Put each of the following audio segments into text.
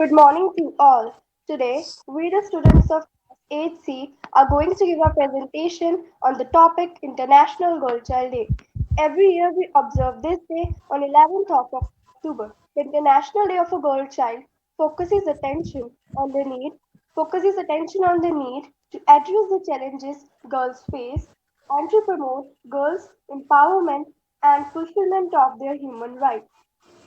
Good morning to all. Today, we, the students of 8C, are going to give a presentation on the topic International Girl Child Day. Every year, we observe this day on 11th of October. The International Day of a Girl Child focuses attention on the need to address the challenges girls face and to promote girls' empowerment and fulfillment of their human rights.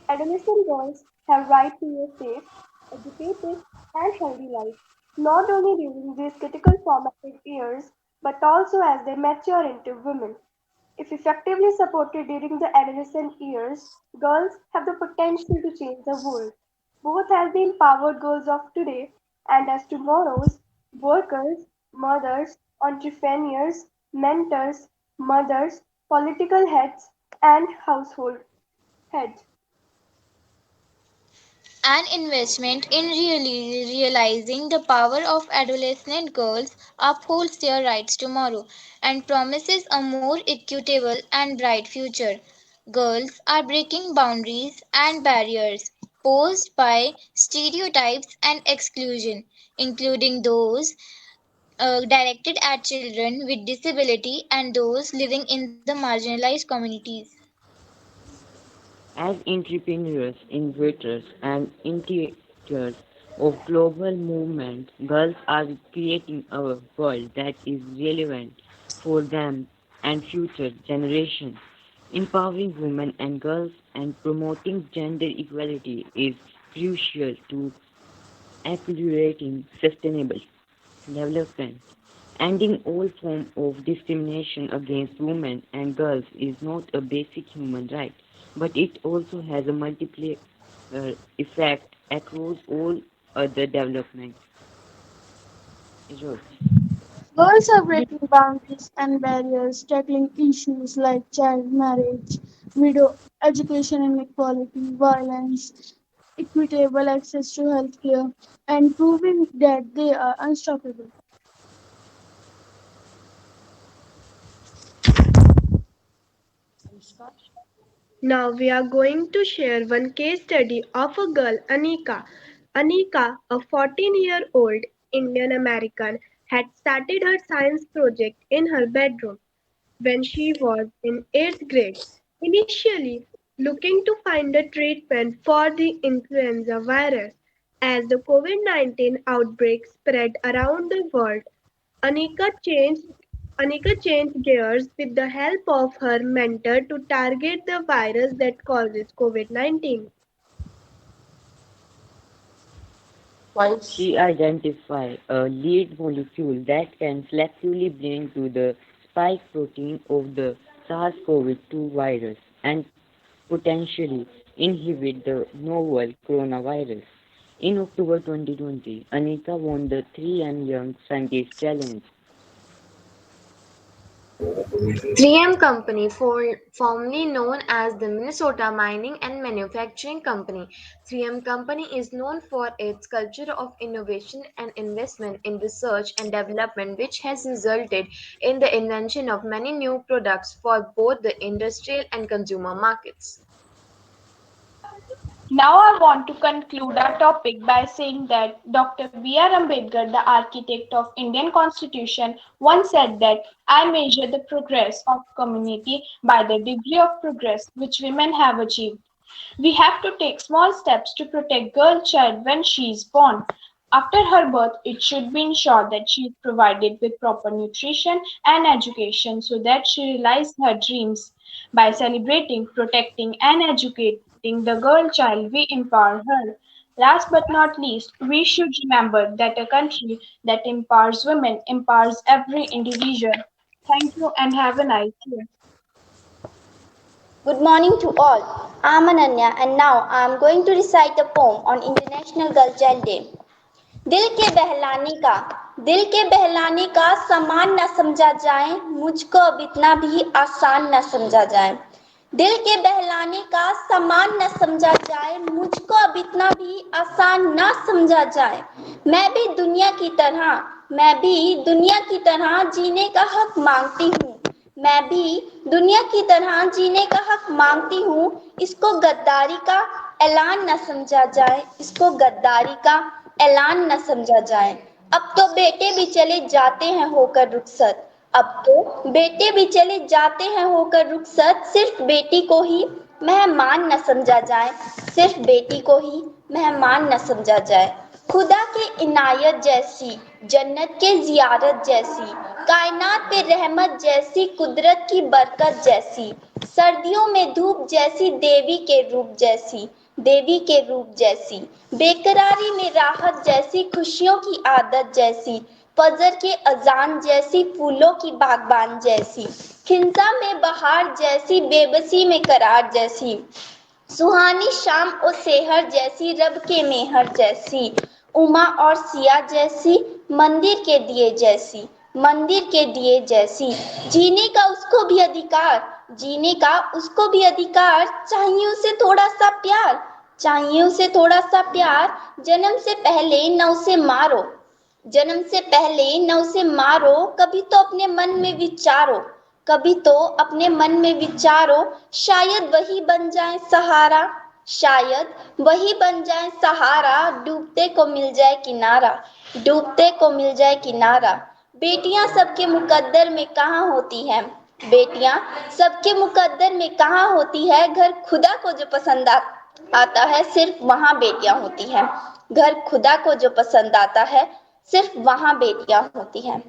Adolescent girls have right to a safe, educated, and healthy life, not only during these critical formative years, but also as they mature into women. If effectively supported during the adolescent years, girls have the potential to change the world, both as the empowered girls of today and as tomorrow's workers, mothers, entrepreneurs, mentors, mothers, political heads, and household heads. An investment in really realizing the power of adolescent girls upholds their rights tomorrow and promises a more equitable and bright future. Girls are breaking boundaries and barriers posed by stereotypes and exclusion, including those directed at children with disability and those living in the marginalized communities. As entrepreneurs, innovators, and initiators of global movements, girls are creating a world that is relevant for them and future generations. Empowering women and girls and promoting gender equality is crucial to accelerating sustainable development. Ending all forms of discrimination against women and girls is not a basic human right, but it also has a multiplier effect across all other development. Roles. Girls are breaking boundaries and barriers, tackling issues like child marriage, widow education inequality, violence, equitable access to healthcare, and proving that they are unstoppable. Now we are going to share one case study of a girl, Anika. Anika, a 14-year-old Indian American, had started her science project in her bedroom when she was in 8th grade. Initially, looking to find a treatment for the influenza virus. As the COVID 19 outbreak spread around the world, Anika changed Anika changed gears with the help of her mentor to target the virus that causes COVID-19. She identified a lead molecule that can selectively bind to the spike protein of the SARS-CoV-2 virus and potentially inhibit the novel coronavirus. In October 2020, Anika won the 3M Young Scientist Challenge. 3M Company, formerly known as the Minnesota Mining and Manufacturing Company. 3M Company is known for its culture of innovation and investment in research and development, which has resulted in the invention of many new products for both the industrial and consumer markets. Now I want to conclude our topic by saying that Dr. B.R. Ambedkar, the architect of Indian Constitution, once said that I measure the progress of community by the degree of progress which women have achieved. We have to take small steps to protect girl child when she is born. After her birth, it should be ensured that she is provided with proper nutrition and education so that she realizes her dreams. By celebrating, protecting, and educating the girl child, we empower her. Last but not least, we should remember that a country that empowers women empowers every individual. Thank you and have a nice day. Good morning to all. I'm Ananya and now I'm going to recite a poem on International Girl Child Day. दिल के बहलाने का दिल के बहलाने का सामान न समझा जाए मुझको अब इतना भी आसान न समझा जाए दिल के बहलाने का सामान न समझा जाए मुझको अब इतना भी आसान न समझा जाए मैं भी दुनिया की तरह जीने का हक मांगती हूँ मैं भी दुनिया की तरह जीने का हक मांगती हूँ इसको गद्दारी का ऐलान न समझा जाए, इसको गद्दारी का ऐलान न समझा जाए। अब तो बेटे भी चले जाते हैं होकर रुखसत, अब तो बेटे भी चले जाते हैं होकर रुखसत, सिर्फ बेटी को ही मेहमान न समझा जाए, सिर्फ बेटी को ही मेहमान न समझा जाए। खुदा की इनायत जैसी, जन्नत के जियारत जैसी, कायनात पे रहमत जैसी, कुदरत की बरकत जैसी, सर्दियों में धूप जैसी, देवी के रूप जैसी, देवी के रूप जैसी, बेकरारी में राहत जैसी, खुशियों की आदत जैसी, फजर के अजान जैसी, फूलों की बागबान जैसी, खिंजा में बहार जैसी, बेबसी में करार जैसी, सुहानी शाम और सेहर जैसी, रब के मेहर जैसी, उमा और सिया जैसी, मंदिर के दिए जैसी, मंदिर के दिए जैसी, जीने का उसको भी अधिकार, जीने का उसको भी अधिकार, चाहिए उसे थोड़ा सा प्यार, चाहिए उसे थोड़ा सा प्यार, जन्म से पहले न उसे मारो, जन्म से पहले न उसे मारो, कभी तो अपने मन में विचारो, कभी तो अपने मन में विचारो, शायद वही बन जाए सहारा, शायद वही बन जाए सहारा, डूबते को मिल जाए किनारा, डूबते को मिल जाए किनारा। बेटियां सबके मुकद्दर में कहाँ होती हैं, बेटियां सबके मुकद्दर में कहाँ होती है, घर खुदा को जो पसंद आता है, सिर्फ वहां बेटियां होती हैं, घर खुदा को जो पसंद आता है, सिर्फ वहां बेटियां होती हैं।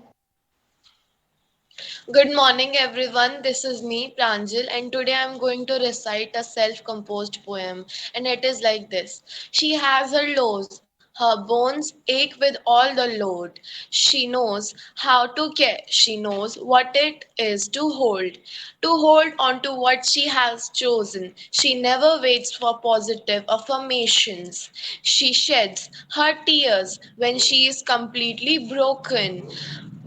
Good morning, everyone. This is me, Pranjal, and today I'm going to recite a self composed poem. And it is like this: She has her lows, her bones ache with all the load. She knows how to care, she knows what it is to hold on to what she has chosen. She never waits for positive affirmations. She sheds her tears when she is completely broken.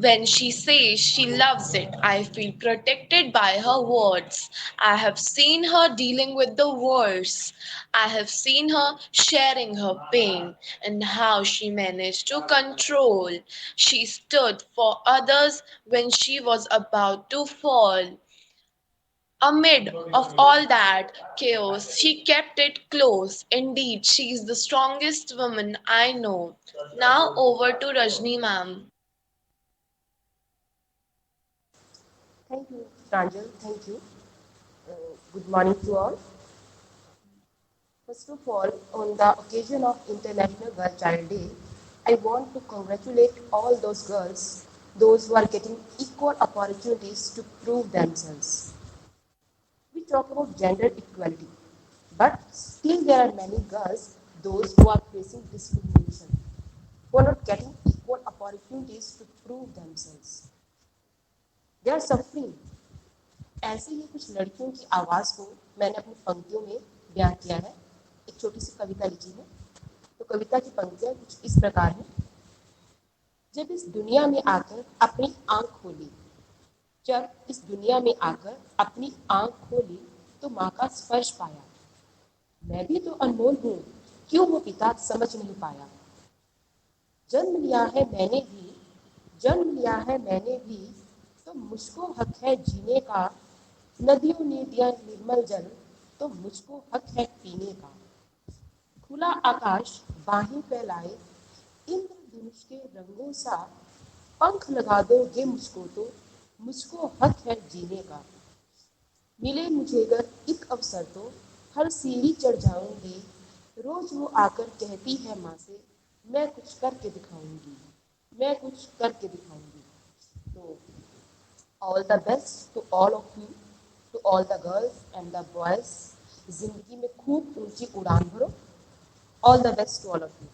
When she says she loves it, I feel protected by her words. I have seen her dealing with the worst. I have seen her sharing her pain and how she managed to control. She stood for others when she was about to fall. Amid of all that chaos, she kept it close. Indeed, she is the strongest woman I know. Now over to Rajni ma'am. Thank you, Pranjal. Thank you. Good morning to all. First of all, on the occasion of International Girl Child Day, I want to congratulate all those girls, those who are getting equal opportunities to prove themselves. We talk about gender equality, but still there are many girls, those who are facing discrimination, who are not getting equal opportunities to prove themselves. They are suffering. ऐसे ही कुछ लड़कियों की आवाज़ को मैंने अपनी पंक्तियों में बयां किया है। एक छोटी सी कविता लिखी है। तो कविता की पंक्तियां कुछ इस प्रकार हैं। जब इस दुनिया में आकर अपनी आंख खोली, जब इस दुनिया में आकर अपनी आंख खोली तो माँ का स्पर्श पाया। मैं भी तो अनमोल हूँ, क्यों वो पिता समझ नहीं पाया। जन्म लिया है मैंने भी, जन्म लिया है मैंने भी, तो मुझको हक है जीने का। नदियों ने दिया निर्मल जल, तो मुझको हक है पीने का। खुला आकाश बाहें फैलाए, इंद्रधनुष के रंगों सा, पंख लगा दोगे मुझको तो मुझको हक है जीने का। मिले मुझे अगर एक अवसर तो हर सीढ़ी चढ़ जाऊंगी। रोज वो आकर कहती है माँ से, मैं कुछ करके दिखाऊंगी, मैं कुछ करके दिखाऊंगी। तो all the best to all of you, to all the girls and the boys. जिंदगी में खूब ऊंची उड़ान भरो। All the best to all of you.